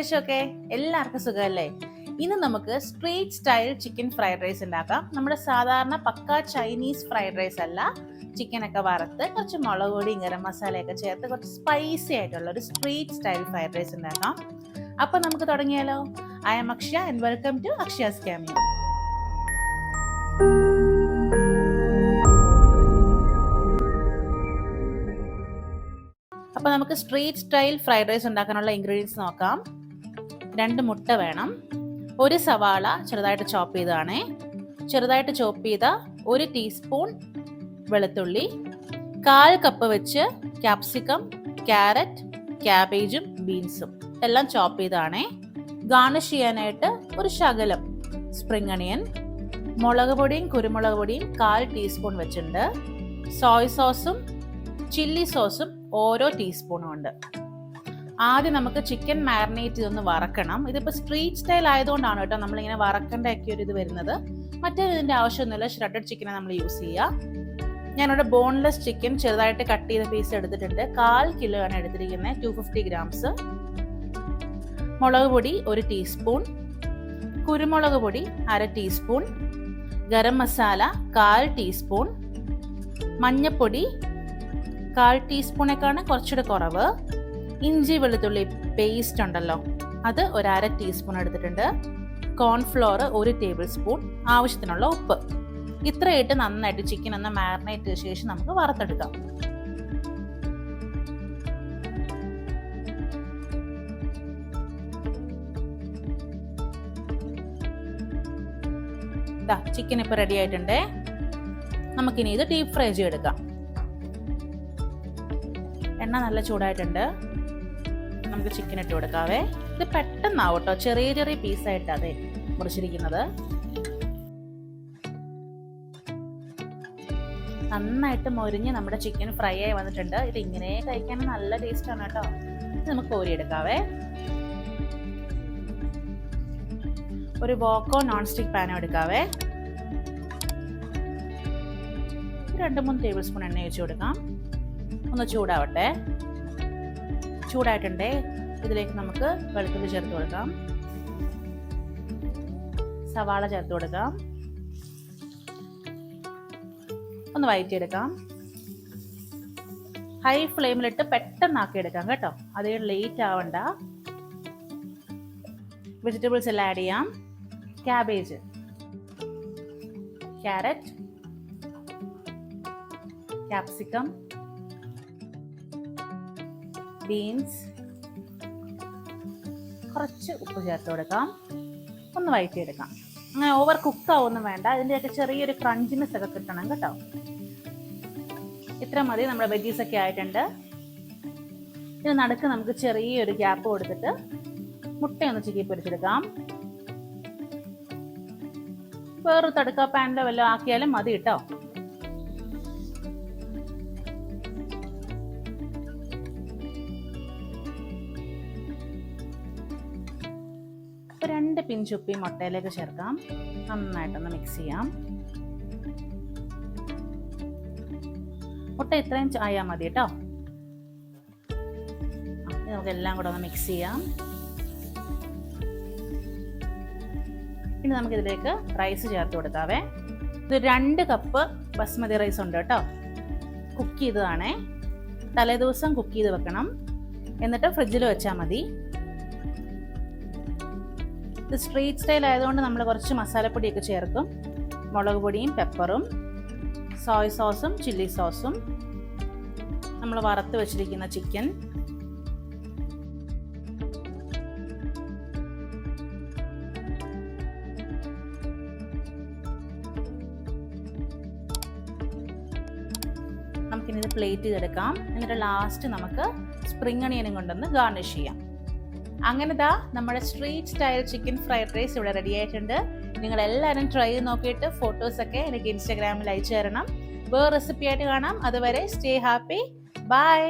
വിശേഷമൊക്കെ? എല്ലാവർക്കും സുഖമല്ലേ? ഇന്ന് നമുക്ക് street style chicken fried rice ഉണ്ടാക്കാം. നമ്മുടെ സാധാരണ പക്ക ചൈനീസ് ഫ്രൈഡ് റൈസ് അല്ല. ചിക്കനൊക്കെ വറുത്ത് കുറച്ച് മുളക് പൊടി ഗരം മസാലയൊക്കെ ചേർത്ത് കുറച്ച് സ്പൈസി ആയിട്ടുള്ള ഒരു സ്ട്രീറ്റ് സ്റ്റൈൽ ഫ്രൈഡ് റൈസ് ഉണ്ടാക്കാം. അപ്പൊ നമുക്ക് തുടങ്ങിയാലോ? I am Akshaya and welcome to Akshaya's cameo. അപ്പോൾ നമുക്ക് സ്ട്രീറ്റ് സ്റ്റൈൽ ഫ്രൈഡ് റൈസ് ഉണ്ടാക്കാനുള്ള ഇൻഗ്രീഡിയൻസ് നോക്കാം. 2 മുട്ട വേണം, 1 സവാള ചെറുതായിട്ട് ചോപ്പ് ചെയ്തതാണേ, ചെറുതായിട്ട് ചോപ്പ് ചെയ്ത 1 ടീസ്പൂൺ വെളുത്തുള്ളി, 1/4 കപ്പ് വെച്ച് ക്യാപ്സിക്കം, ക്യാരറ്റ്, ക്യാബേജും ബീൻസും എല്ലാം ചോപ്പ് ചെയ്തതാണേ. ഗാർണിഷ് ചെയ്യാനായിട്ട് ഒരു ശകലം സ്പ്രിംഗ് അണിയൻ, മുളക് പൊടിയും കുരുമുളക് പൊടിയും 1/4 ടീസ്പൂൺ വെച്ചിട്ടുണ്ട്. സോയ് സോസും ചില്ലി സോസും ഓരോ ടീസ്പൂണും ഉണ്ട്. ആദ്യം നമുക്ക് ചിക്കൻ മാരിനേറ്റ് ചെയ്തൊന്ന് വറക്കണം. ഇതിപ്പോൾ സ്ട്രീറ്റ് സ്റ്റൈൽ ആയതുകൊണ്ടാണ് കേട്ടോ നമ്മളിങ്ങനെ വറക്കേണ്ടൊക്കെ ഒരു ഇത് വരുന്നത്. ഇതിൻ്റെ ആവശ്യമൊന്നുമില്ല. ഷ്രെഡഡ് ചിക്കനെ നമ്മൾ യൂസ് ചെയ്യുക. ഞാനിവിടെ ബോൺലെസ് ചിക്കൻ ചെറുതായിട്ട് കട്ട് ചെയ്ത പീസ് എടുത്തിട്ടുണ്ട്. 1/4 കിലോ ആണ് എടുത്തിരിക്കുന്നത്, 250 ഗ്രാംസ്. മുളക് പൊടി 1 ടീസ്പൂൺ, കുരുമുളക് പൊടി 1/2 ടീസ്പൂൺ, ഗരം മസാല 1/4 ടീസ്പൂൺ, മഞ്ഞപ്പൊടി 1/4 ടീസ്പൂണേക്കാണ് കുറച്ചുകൂടെ കുറവ്. ഇഞ്ചി വെളുത്തുള്ളി പേസ്റ്റ് ഉണ്ടല്ലോ, അത് 1/2 ടീസ്പൂൺ എടുത്തിട്ടുണ്ട്. കോൺഫ്ലോർ 1 ടേബിൾ സ്പൂൺ, ആവശ്യത്തിനുള്ള ഉപ്പ്. ഇത്രയായിട്ട് നന്നായിട്ട് ചിക്കൻ ഒന്ന് മാരിനേറ്റ് ചെയ്ത ശേഷം നമുക്ക് വറുത്തെടുക്കാം. ചിക്കൻ ഇപ്പൊ റെഡി ആയിട്ടുണ്ട്. നമുക്കിനി ഇത് ഡീപ് ഫ്രൈ ചെയ്തെടുക്കാം. എണ്ണ നല്ല ചൂടായിട്ടുണ്ട്. നമുക്ക് ചിക്കൻ ഇട്ട് കൊടുക്കാവേ. ഇത് പെട്ടെന്നാവട്ടോ, ചെറിയ ചെറിയ പീസായിട്ട് അതെ മുറിച്ചിരിക്കുന്നത്. നന്നായിട്ട് മൊരിഞ്ഞ് നമ്മുടെ ചിക്കൻ ഫ്രൈ ആയി വന്നിട്ടുണ്ട്. ഇത് ഇങ്ങനെ കഴിക്കാൻ നല്ല ടേസ്റ്റ് ആണ് കേട്ടോ. ഇത് നമുക്ക് കോരിയെടുക്കാവേ. ഒരു വോക്കോ നോൺ സ്റ്റിക് പാനോ എടുക്കാവേ. 2-3 ടേബിൾ സ്പൂൺ എണ്ണ ഒഴിച്ച് കൊടുക്കാം. ഒന്ന് ചൂടാവട്ടെ. ചൂടായിട്ടുണ്ടേ, ഇതിലേക്ക് നമുക്ക് വെളുത്തുള്ളി ചേർത്ത് കൊടുക്കാം, സവാള ചേർത്ത് കൊടുക്കാം, ഒന്ന് വഴറ്റിയെടുക്കാം. ഹൈ ഫ്ലെയിമിലിട്ട് പെട്ടെന്നാക്കി എടുക്കാം കേട്ടോ, അധികം ലേറ്റ് ആവണ്ട. വെജിറ്റബിൾസ് എല്ലാം ആഡ് ചെയ്യാം. ക്യാബേജ്, ക്യാരറ്റ്, ക്യാപ്സിക്കം, ബീൻസ്, കുറച്ച് ഉപ്പ് ചേർത്ത് കൊടുക്കാം. ഒന്ന് വഴറ്റിയെടുക്കാം. അങ്ങനെ ഓവർ കുക്ക് ആവൊന്നും വേണ്ട. ഇതിൻ്റെയൊക്കെ ചെറിയൊരു ക്രഞ്ചിനെസ് ഒക്കെ കിട്ടണം കേട്ടോ. ഇത്ര മതി. നമ്മുടെ വെജീസ് ഒക്കെ ആയിട്ടുണ്ട്. ഇത് നടുക്ക് നമുക്ക് ചെറിയൊരു ഗ്യാപ്പ് കൊടുത്തിട്ട് മുട്ടയൊന്ന് ചിക്കി പൊരിച്ചെടുക്കാം. വേറൊരു തടുക്ക പാനിലോ വല്ലതും ആക്കിയാലും മതി കേട്ടോ. ഒരു 2 പിഞ്ച് ഉപ്പി മുട്ടയിലേക്ക് ചേർക്കാം. നന്നായിട്ടൊന്ന് മിക്സ് ചെയ്യാം. മുട്ട ഇത്രയും ആയാൽ മതി കേട്ടോ. നമുക്ക് എല്ലാം കൂടെ ഒന്ന് മിക്സ് ചെയ്യാം. ഇനി നമുക്കിതിലേക്ക് റൈസ് ചേർത്ത് കൊടുക്കാവേ. ഇത് 2 കപ്പ് ബസ്മതി റൈസ് ഉണ്ട് കേട്ടോ. കുക്ക് ചെയ്തതാണേ. തലേദിവസം കുക്ക് ചെയ്ത് വെക്കണം, എന്നിട്ട് ഫ്രിഡ്ജിൽ വെച്ചാൽ മതി. ഇത് സ്ട്രീറ്റ് സ്റ്റൈൽ ആയതുകൊണ്ട് നമ്മൾ കുറച്ച് മസാലപ്പൊടിയൊക്കെ ചേർക്കും. മുളക് പൊടിയും പെപ്പറും സോയ് സോസും ചില്ലി സോസും, നമ്മൾ വറുത്ത് വെച്ചിരിക്കുന്ന ചിക്കൻ, നമുക്കിനി ഇത് പ്ലേറ്റ് ചെയ്തെടുക്കാം. എന്നിട്ട് ലാസ്റ്റ് നമുക്ക് സ്പ്രിംഗ് അണിയനും കൊണ്ടൊന്ന് ഗാർണിഷ് ചെയ്യാം. അങ്ങനെ നമ്മുടെ street style chicken fried rice ഇവിടെ റെഡി ആയിട്ടുണ്ട്. നിങ്ങൾ എല്ലാവരും ട്രൈ ചെയ്ത് നോക്കിയിട്ട് ഫോട്ടോസൊക്കെ എനിക്ക് ഇൻസ്റ്റാഗ്രാമിൽ അയച്ചു തരണം. വേറെ റെസിപ്പി ആയിട്ട് കാണാം. അതുവരെ സ്റ്റേ ഹാപ്പി. ബൈ.